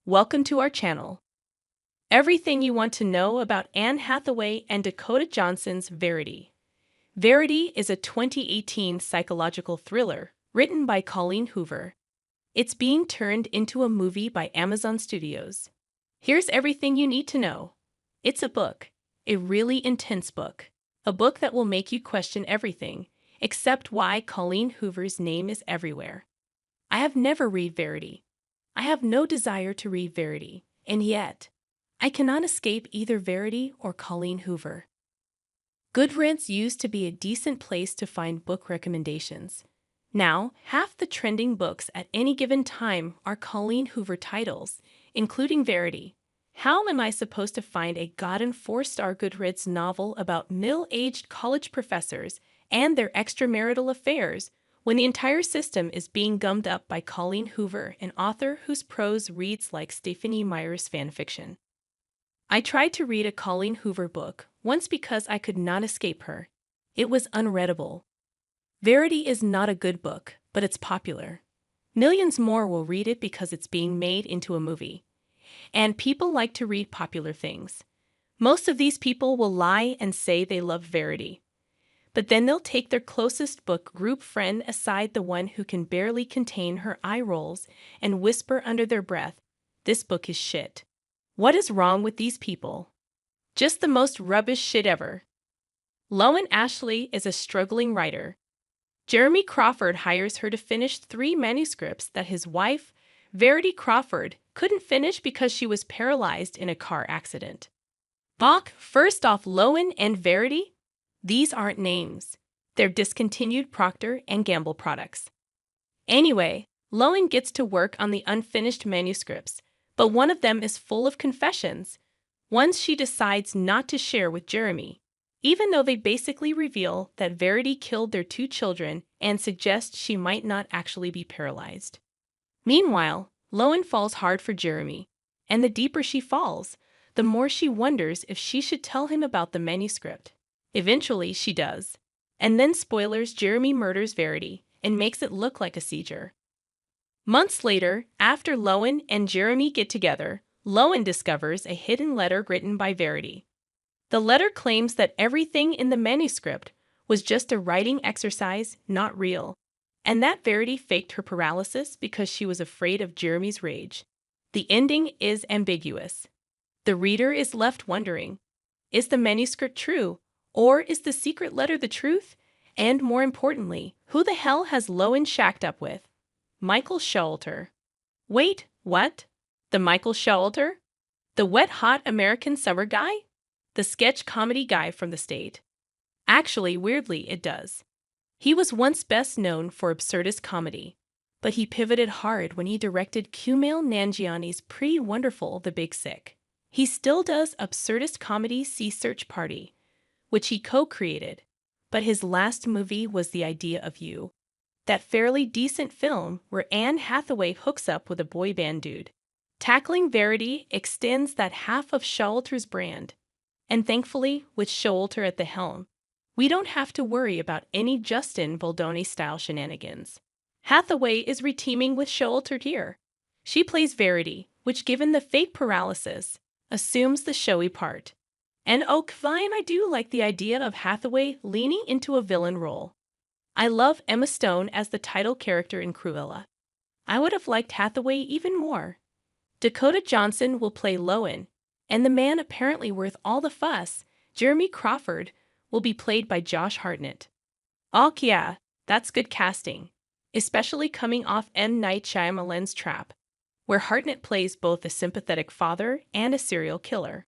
welcome to our channel. Everything you want to know about Anne Hathaway and Dakota Johnson's Verity. Verity is a 2018 psychological thriller written by Colleen Hoover. It's being turned into a movie by Amazon Studios. Here's everything you need to know. It's a book, a really intense book, a book that will make you question everything, except why Colleen Hoover's name is everywhere. I have never read Verity. I have no desire to read Verity, and yet, I cannot escape either Verity or Colleen Hoover. Goodreads used to be a decent place to find book recommendations. Now, half the trending books at any given time are Colleen Hoover titles, including Verity. How am I supposed to find a goddamn 4-star Goodreads novel about middle-aged college professors and their extramarital affairs when the entire system is being gummed up by Colleen Hoover, an author whose prose reads like Stephenie Meyer's fanfiction? I tried to read a Colleen Hoover book once because I could not escape her. It was unreadable. Verity is not a good book, but it's popular. Millions more will read it because it's being made into a movie. And people like to read popular things. Most of these people will lie and say they love Verity. But then they'll take their closest book group friend aside, the one who can barely contain her eye rolls, and whisper under their breath, "This book is shit." What is wrong with these people? Just the most rubbish shit ever. Lowen Ashleigh is a struggling writer. Jeremy Crawford hires her to finish 3 manuscripts that his wife, Verity Crawford, couldn't finish because she was paralyzed in a car accident. First off, Lowen and Verity? These aren't names. They're discontinued Procter & Gamble products. Anyway, Lowen gets to work on the unfinished manuscripts, but one of them is full of confessions, ones she decides not to share with Jeremy, even though they basically reveal that Verity killed their 2 children and suggest she might not actually be paralyzed. Meanwhile, Lowen falls hard for Jeremy, and the deeper she falls, the more she wonders if she should tell him about the manuscript. Eventually, she does. And then, spoilers, Jeremy murders Verity and makes it look like a seizure. Months later, after Lowen and Jeremy get together, Lowen discovers a hidden letter written by Verity. The letter claims that everything in the manuscript was just a writing exercise, not real, and that Verity faked her paralysis because she was afraid of Jeremy's rage. The ending is ambiguous. The reader is left wondering, is the manuscript true? Or is the secret letter the truth? And more importantly, who the hell has Lowen shacked up with? Michael Showalter. Wait, what? The Michael Showalter? The wet-hot American summer guy? The sketch comedy guy from the state? Actually, weirdly, it does. He was once best known for absurdist comedy, but he pivoted hard when he directed Kumail Nanjiani's Pretty Wonderful The Big Sick. He still does absurdist comedy See Search Party, which he co-created, but his last movie was The Idea of You, that fairly decent film where Anne Hathaway hooks up with a boy band dude. Tackling Verity extends that half of Showalter's brand, and thankfully, with Showalter at the helm, we don't have to worry about any Justin Baldoni-style shenanigans. Hathaway is reteaming with Showalter here. She plays Verity, which, given the fake paralysis, assumes the showy part. And oh, fine, I do like the idea of Hathaway leaning into a villain role. I love Emma Stone as the title character in Cruella. I would have liked Hathaway even more. Dakota Johnson will play Lowen, and the man apparently worth all the fuss, Jeremy Crawford, will be played by Josh Hartnett. Oh yeah, that's good casting, especially coming off M. Night Shyamalan's Trap, where Hartnett plays both a sympathetic father and a serial killer.